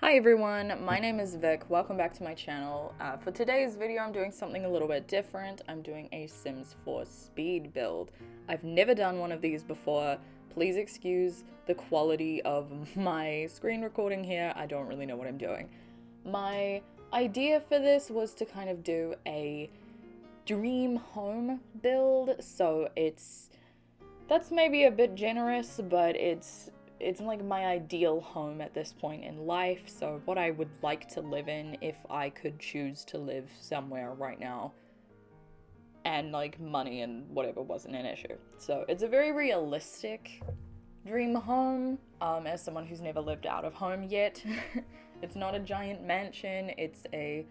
Hi everyone, my name is Vic. Welcome back to my channel. For today's video, I'm doing something a little bit different. I'm doing a Sims 4 speed build. I've never done one of these before. Please excuse the quality of my screen recording here. I don't really know what I'm doing. My idea for this was to kind of do a dream home build, so that's maybe a bit generous, but it's like my ideal home at this point in life, so what I would like to live in if I could choose to live somewhere right now, and like money and whatever wasn't an issue. So it's a very realistic dream home, as someone who's never lived out of home yet. It's not a giant mansion, it's a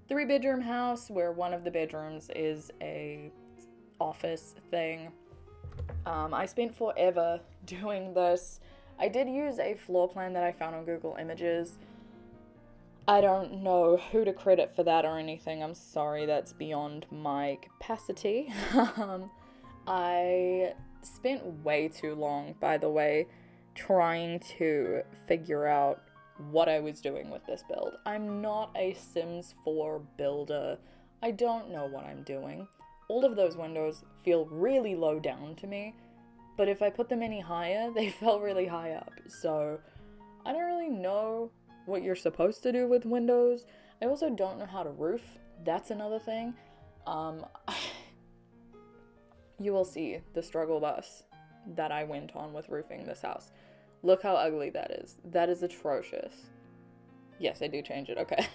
3-bedroom house where one of the bedrooms is a office thing. I spent forever doing this. I did use a floor plan that I found on Google Images. I don't know who to credit for that or anything. I'm sorry, that's beyond my capacity. I spent way too long, by the way, trying to figure out what I was doing with this build. I'm not a Sims 4 builder. I don't know what I'm doing. All of those windows feel really low down to me, but if I put them any higher, they felt really high up. So I don't really know what you're supposed to do with windows. I also don't know how to roof. That's another thing. You will see the struggle bus that I went on with roofing this house. Look how ugly that is. That is atrocious. Yes, I do change it. Okay.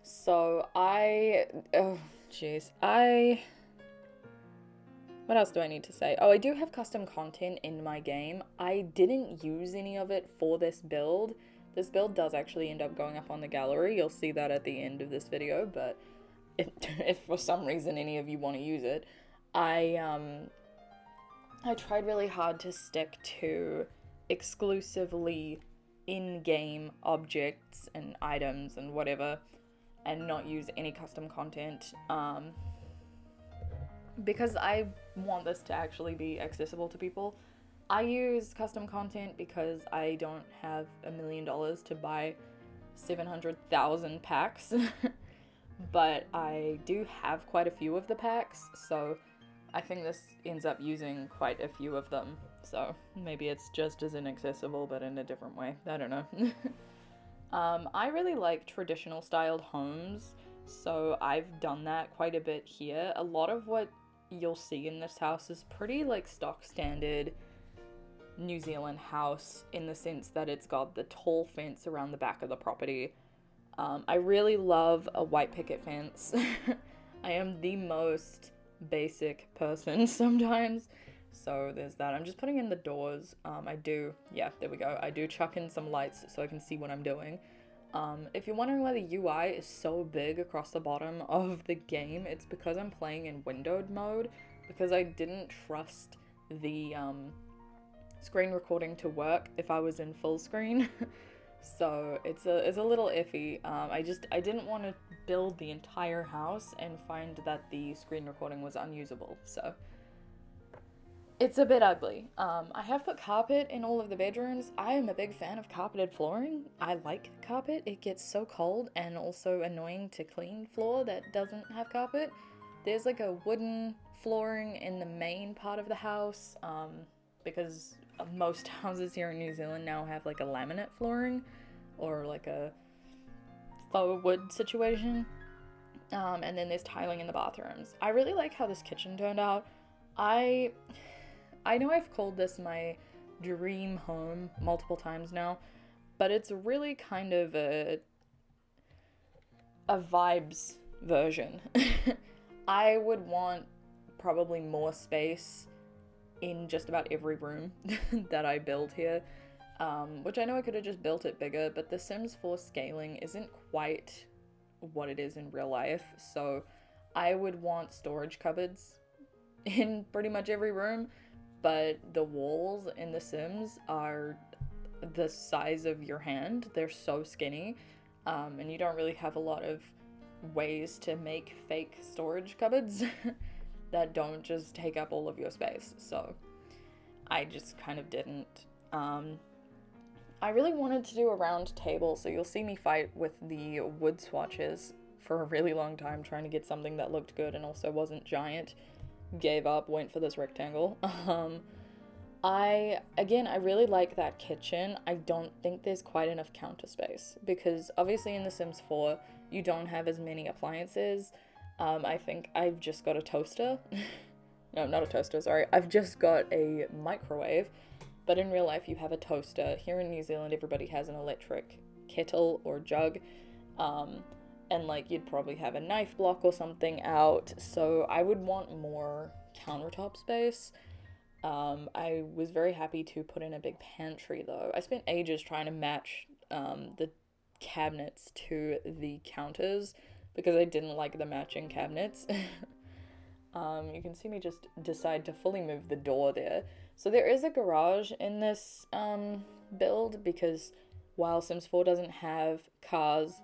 So oh, jeez. What else do I need to say? Oh, I do have custom content in my game. I didn't use any of it for this build. This build does actually end up going up on the gallery. You'll see that at the end of this video, but if for some reason any of you want to use it, I tried really hard to stick to exclusively in-game objects and items and whatever, and not use any custom content, because I want this to actually be accessible to people. I use custom content because I don't have $1 million to buy 700,000 packs, but I do have quite a few of the packs, so I think this ends up using quite a few of them. So maybe it's just as inaccessible, but in a different way. I don't know. I really like traditional styled homes, so I've done that quite a bit here. A lot of what you'll see in this house is pretty like stock standard New Zealand house, in the sense that it's got the tall fence around the back of the property. I really love a white picket fence. I am the most basic person sometimes, so there's that. I'm just putting in the doors. Yeah, there we go. I do chuck in some lights so I can see what I'm doing. If you're wondering why the UI is so big across the bottom of the game, it's because I'm playing in windowed mode, because I didn't trust the screen recording to work if I was in full screen. So it's a little iffy. I didn't want to build the entire house and find that the screen recording was unusable, so it's a bit ugly. I have put carpet in all of the bedrooms. I am a big fan of carpeted flooring. I like carpet. It gets so cold and also annoying to clean floor that doesn't have carpet. There's like a wooden flooring in the main part of the house, because most houses here in New Zealand now have like a laminate flooring or like a faux wood situation. And then there's tiling in the bathrooms. I really like how this kitchen turned out. I know I've called this my dream home multiple times now, but it's really kind of a vibes version. I would want probably more space in just about every room that I build here, which I know I could have just built it bigger, but the Sims 4 scaling isn't quite what it is in real life, so I would want storage cupboards in pretty much every room, but the walls in The Sims are the size of your hand. They're so skinny, and you don't really have a lot of ways to make fake storage cupboards that don't just take up all of your space, so I just kind of didn't. I really wanted to do a round table, so you'll see me fight with the wood swatches for a really long time trying to get something that looked good and also wasn't giant. Gave up, went for this rectangle. I really like that kitchen. I don't think there's quite enough counter space because obviously in The Sims 4 you don't have as many appliances. I think I've just got a toaster. No, not a toaster, sorry. I've just got a microwave, but in real life you have a toaster. Here in New Zealand everybody has an electric kettle or jug. And like you'd probably have a knife block or something out, so I would want more countertop space. I was very happy to put in a big pantry though. I spent ages trying to match the cabinets to the counters because I didn't like the matching cabinets. You can see me just decide to fully move the door there. So there is a garage in this build because while Sims 4 doesn't have cars,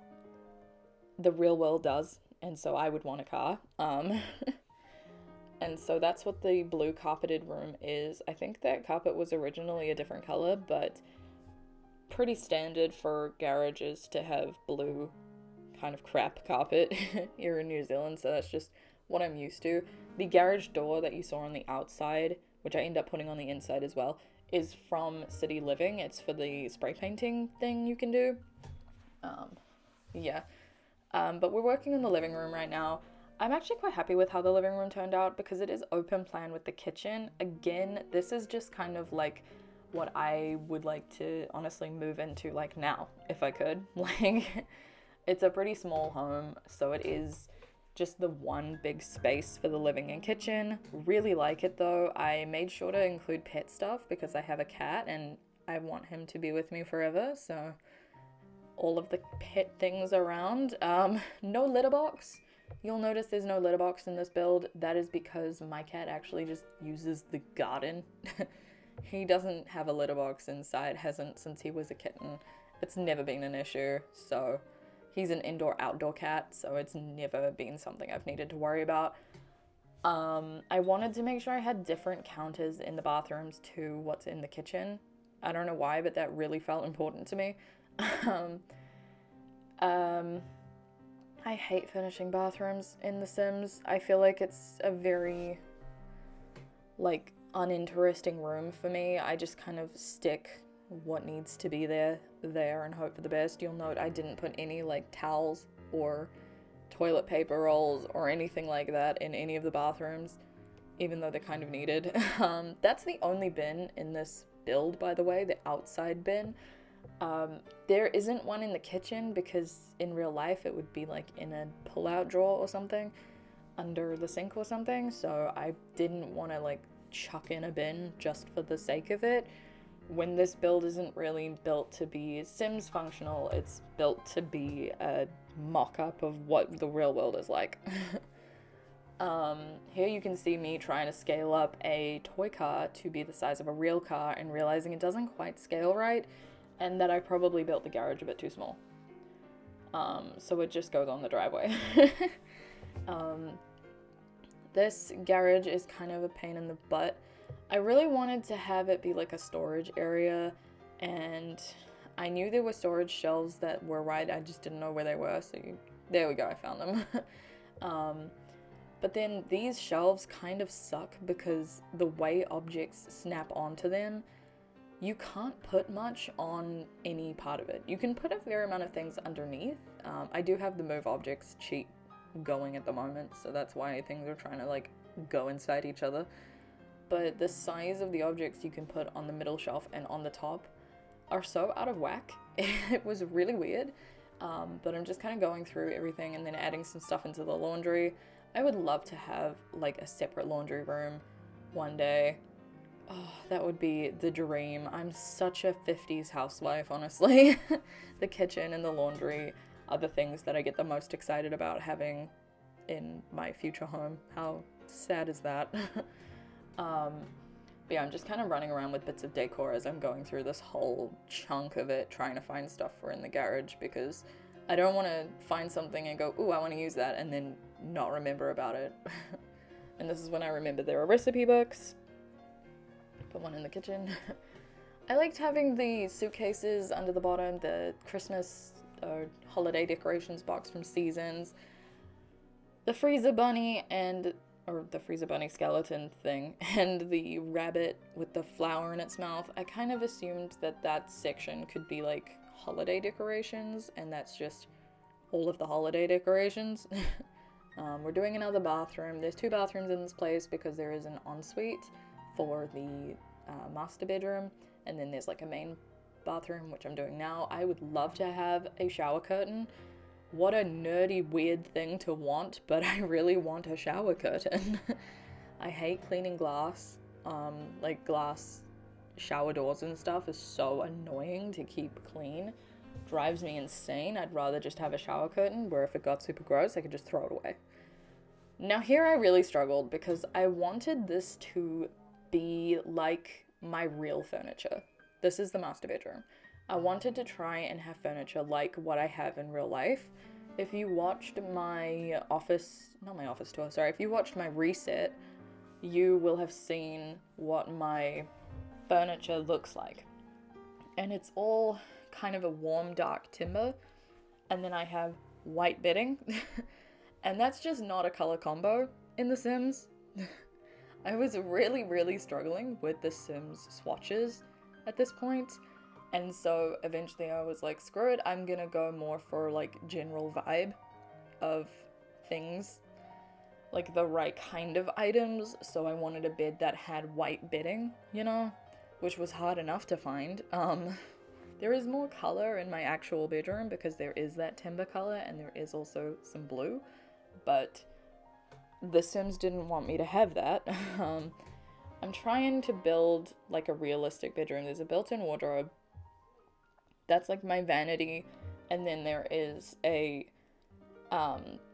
the real world does, and so I would want a car. And so that's what the blue carpeted room is. I think that carpet was originally a different color, but pretty standard for garages to have blue kind of crap carpet here in New Zealand, so that's just what I'm used to. The garage door that you saw on the outside, which I end up putting on the inside as well, is from City Living. It's for the spray painting thing you can do. Yeah. But we're working in the living room right now. I'm actually quite happy with how the living room turned out because it is open plan with the kitchen. Again, this is just kind of like what I would like to honestly move into like now, if I could. Like, it's a pretty small home, so it is just the one big space for the living and kitchen. Really like it though. I made sure to include pet stuff because I have a cat and I want him to be with me forever, so all of the pet things around. No litter box. You'll notice there's no litter box in this build. That is because my cat actually just uses the garden. He doesn't have a litter box inside, hasn't since he was a kitten. It's never been an issue, so he's an indoor-outdoor cat, so it's never been something I've needed to worry about. I wanted to make sure I had different counters in the bathrooms to what's in the kitchen. I don't know why, but that really felt important to me. I hate finishing bathrooms in The Sims. I feel like it's a very, like, uninteresting room for me. I just kind of stick what needs to be there, and hope for the best. You'll note I didn't put any, like, towels or toilet paper rolls or anything like that in any of the bathrooms, even though they're kind of needed. That's the only bin in this build, by the way, the outside bin. There isn't one in the kitchen because in real life it would be like in a pull-out drawer or something under the sink or something, so I didn't want to like chuck in a bin just for the sake of it. When this build isn't really built to be Sims functional, it's built to be a mock-up of what the real world is like. Here you can see me trying to scale up a toy car to be the size of a real car and realizing it doesn't quite scale right, and that I probably built the garage a bit too small. So it just goes on the driveway. This garage is kind of a pain in the butt. I really wanted to have it be like a storage area, and I knew there were storage shelves that were right, I just didn't know where they were, so there we go, I found them. But then these shelves kind of suck because the way objects snap onto them, you can't put much on any part of it. You can put a fair amount of things underneath. I do have the move objects cheat going at the moment, so that's why things are trying to like go inside each other. But the size of the objects you can put on the middle shelf and on the top are so out of whack. It was really weird. But I'm just kind of going through everything and then adding some stuff into the laundry. I would love to have like a separate laundry room one day. Oh, that would be the dream. I'm such a 50s housewife, honestly. The kitchen and the laundry are the things that I get the most excited about having in my future home. How sad is that? But yeah, I'm just kind of running around with bits of decor as I'm going through this whole chunk of it, trying to find stuff for in the garage, because I don't want to find something and go, ooh, I want to use that, and then not remember about it. And this is when I remember there are recipe books. Put one in the kitchen. I liked having the suitcases under the bottom, the Christmas holiday decorations box from Seasons, the freezer bunny or the freezer bunny skeleton thing, and the rabbit with the flower in its mouth. I kind of assumed that that section could be like holiday decorations, and that's just all of the holiday decorations. We're doing another bathroom. There's 2 bathrooms in this place because there is an ensuite for the master bedroom, and then there's like a main bathroom, which I'm doing now. I would love to have a shower curtain. What a nerdy, weird thing to want, but I really want a shower curtain. I hate cleaning glass. Like glass shower doors and stuff is so annoying to keep clean. Drives me insane. I'd rather just have a shower curtain where if it got super gross, I could just throw it away. Now here I really struggled because I wanted this to be like my real furniture. This is the master bedroom. I wanted to try and have furniture like what I have in real life. If you watched my if you watched my reset, you will have seen what my furniture looks like. And it's all kind of a warm, dark timber. And then I have white bedding. And that's just not a color combo in The Sims. I was really, really struggling with The Sims swatches at this point. And so eventually I was like, screw it, I'm gonna go more for like general vibe of things. Like the right kind of items. So I wanted a bed that had white bedding, you know? Which was hard enough to find. There is more color in my actual bedroom because there is that timber color and there is also some blue. But The Sims didn't want me to have that. I'm trying to build like a realistic bedroom. There's a built-in wardrobe. That's like my vanity. And then there is a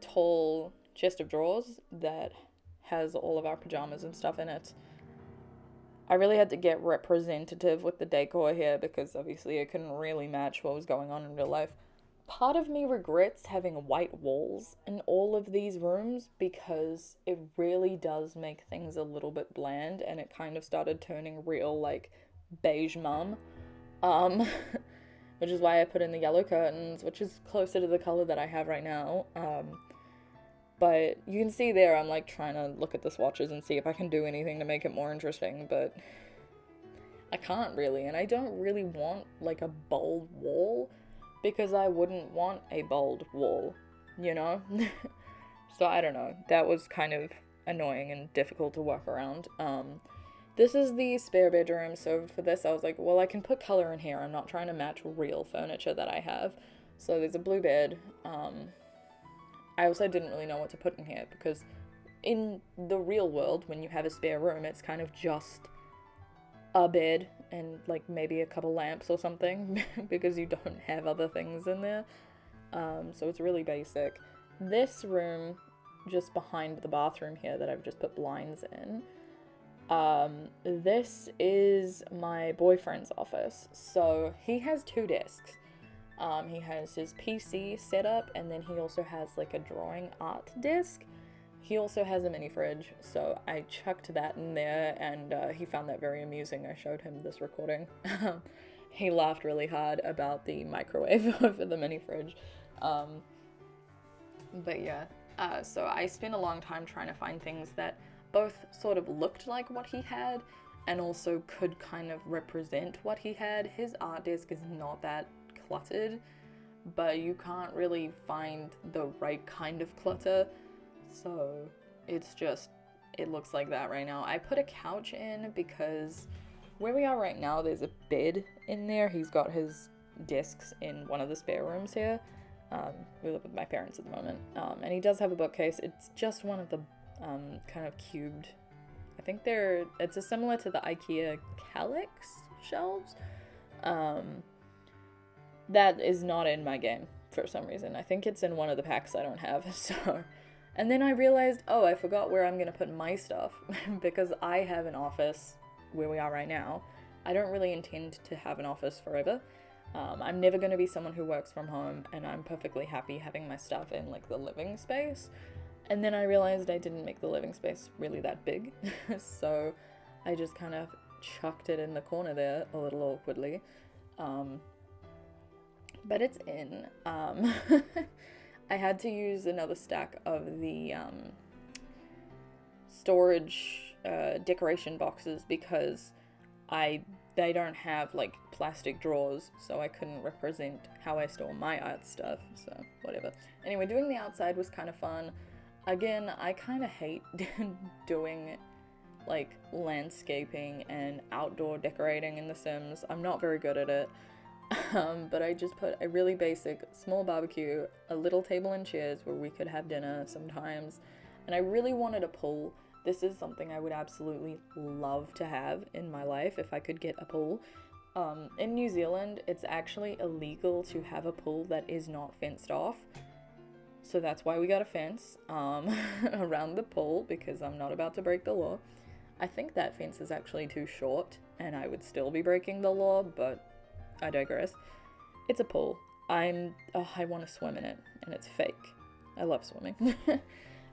tall chest of drawers that has all of our pajamas and stuff in it. I really had to get representative with the decor here because obviously it couldn't really match what was going on in real life. Part of me regrets having white walls in all of these rooms because it really does make things a little bit bland and it kind of started turning real like beige mum. Which is why I put in the yellow curtains, which is closer to the color that I have right now. But you can see there I'm like trying to look at the swatches and see if I can do anything to make it more interesting, but I can't really, and I don't really want like a bold wall because I wouldn't want a bold wall, you know? So I don't know, that was kind of annoying and difficult to work around. This is the spare bedroom, so for this I was like, well, I can put color in here, I'm not trying to match real furniture that I have. So there's a blue bed. I also didn't really know what to put in here because in the real world, when you have a spare room, it's kind of just a bed and like maybe a couple lamps or something because you don't have other things in there. So it's really basic. This room, just behind the bathroom here that I've just put blinds in, this is my boyfriend's office. So he has 2 desks. He has his PC set up, and then he also has like a drawing art desk. He also has a mini fridge, so I chucked that in there, and he found that very amusing. I showed him this recording. He laughed really hard about the microwave over the mini fridge. But yeah, so I spent a long time trying to find things that both sort of looked like what he had, and also could kind of represent what he had. His art desk is not that cluttered, but you can't really find the right kind of clutter, so it's just, it looks like that right now. I put a couch in because where we are right now, there's a bed in there. He's got his desks in one of the spare rooms here. We live with my parents at the moment, and he does have a bookcase. It's just one of the kind of cubed, I think it's similar to the IKEA Kallax shelves. That is not in my game for some reason. I think it's in one of the packs I don't have, so. And then I realized, oh, I forgot where I'm gonna put my stuff because I have an office where we are right now. I don't really intend to have an office forever. I'm never gonna be someone who works from home, and I'm perfectly happy having my stuff in like the living space. And then I realized I didn't make the living space really that big, so I just kind of chucked it in the corner there a little awkwardly. But it's in. I had to use another stack of the storage decoration boxes because they don't have like plastic drawers, so I couldn't represent how I store my art stuff, so whatever. Anyway, doing the outside was kind of fun. Again, I kind of hate doing like landscaping and outdoor decorating in The Sims. I'm not very good at it. But I just put a really basic small barbecue, a little table and chairs where we could have dinner sometimes, and I really wanted a pool. This is something I would absolutely love to have in my life if I could get a pool. In New Zealand, it's actually illegal to have a pool that is not fenced off. So that's why we got a fence around the pool, because I'm not about to break the law. I think that fence is actually too short and I would still be breaking the law, but I digress. It's a pool. I want to swim in it, and it's fake. I love swimming.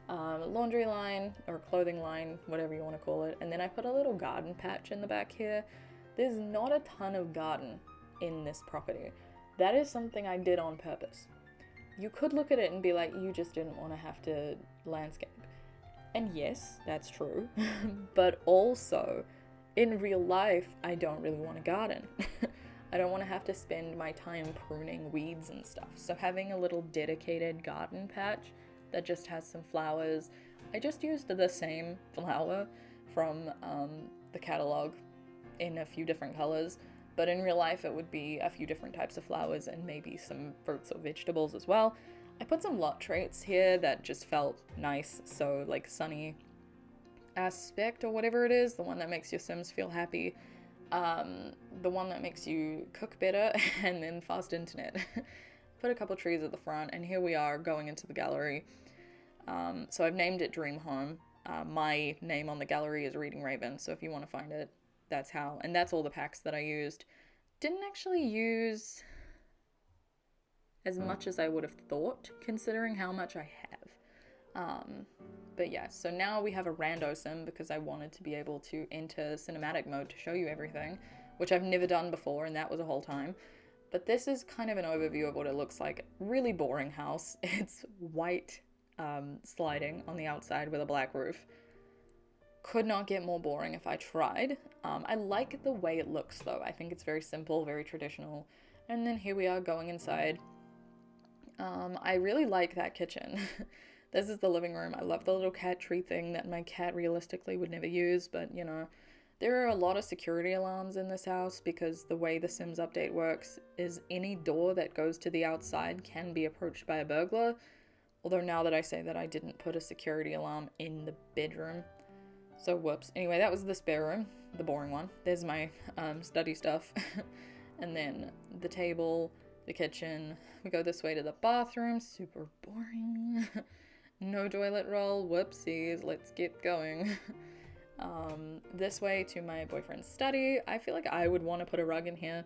Laundry line, or clothing line, whatever you want to call it. And then I put a little garden patch in the back here. There's not a ton of garden in this property. That is something I did on purpose. You could look at it and be like, you just didn't want to have to landscape. And yes, that's true. But also, in real life, I don't really want to garden. I don't want to have to spend my time pruning weeds and stuff. So having a little dedicated garden patch that just has some flowers. I just used the same flower from the catalog in a few different colors, but in real life it would be a few different types of flowers and maybe some fruits or vegetables as well. I put some lot traits here that just felt nice, so like sunny aspect or whatever it is, the one that makes your Sims feel happy. The one that makes you cook better, and then fast internet. Put a couple trees at the front, and here we are going into the gallery. So I've named it Dream Home. My name on the gallery is Reading Raven, so if you want to find it, that's how. And that's all the packs that I used. Didn't actually use as much as I would have thought, considering how much I have. But yeah, so now we have a rando sim because I wanted to be able to enter cinematic mode to show you everything, which I've never done before, and that was a whole time. But this is kind of an overview of what it looks like. Really boring house. It's white sliding on the outside with a black roof. Could not get more boring if I tried. I like the way it looks though. I think it's very simple, very traditional. And then here we are going inside. I really like that kitchen. This is the living room. I love the little cat tree thing that my cat realistically would never use, but you know, there are a lot of security alarms in this house because the way the Sims update works is any door that goes to the outside can be approached by a burglar. Although now that I say that, I didn't put a security alarm in the bedroom. So whoops. Anyway, that was the spare room, the boring one. There's my study stuff. And then the table, the kitchen. We go this way to the bathroom. Super boring. No toilet roll. Whoopsies. Let's get going. This way to my boyfriend's study. I feel like I would want to put a rug in here.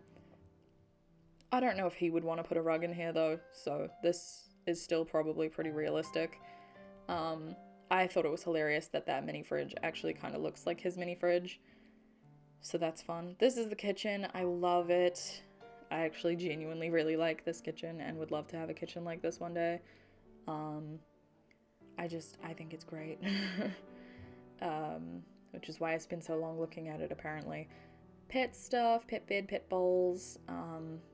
I don't know if he would want to put a rug in here though, so this is still probably pretty realistic. I thought it was hilarious that mini fridge actually kind of looks like his mini fridge, so that's fun. This is the kitchen. I love it. I actually genuinely really like this kitchen and would love to have a kitchen like this one day. I think it's great. Which is why I spent so long looking at it, apparently. Pet stuff, pet bed, pet bowls,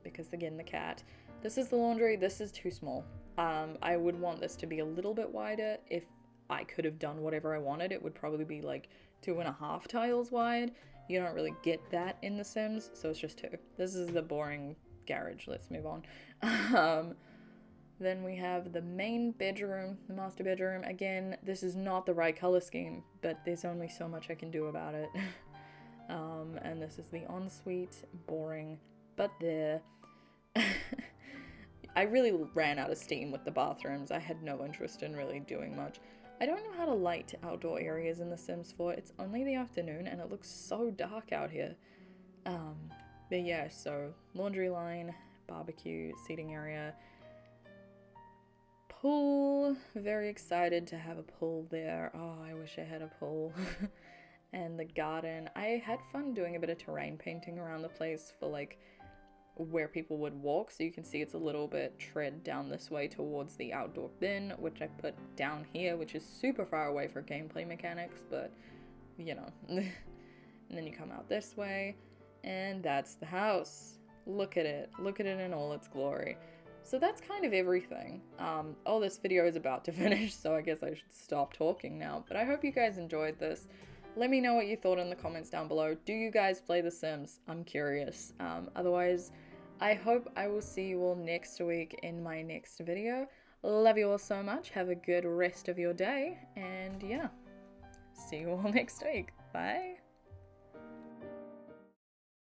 because again, the cat. This is the laundry. This is too small. I would want this to be a little bit wider. If I could have done whatever I wanted, it would probably be like 2.5 tiles wide. You don't really get that in The Sims, so it's just 2. This is the boring garage. Let's move on. Then we have the main bedroom, the master bedroom. Again, this is not the right color scheme, but there's only so much I can do about it. And this is the ensuite, boring, but there. I really ran out of steam with the bathrooms. I had no interest in really doing much. I don't know how to light outdoor areas in The Sims 4. It's only the afternoon and it looks so dark out here. But yeah, so laundry line, barbecue, seating area, pool. Very excited to have a pool there. Oh, I wish I had a pool. and the garden. I had fun doing a bit of terrain painting around the place for like where people would walk, so you can see it's a little bit tread down this way towards the outdoor bin, which I put down here, which is super far away for gameplay mechanics, but you know. And then you come out this way, and that's the house. Look at it in all its glory. So that's kind of everything. Oh, this video is about to finish, so I guess I should stop talking now, but I hope you guys enjoyed this. Let me know what you thought in the comments down below. Do you guys play The Sims? I'm curious. Otherwise, I hope I will see you all next week in my next video. Love you all so much. Have a good rest of your day. And yeah, see you all next week. Bye.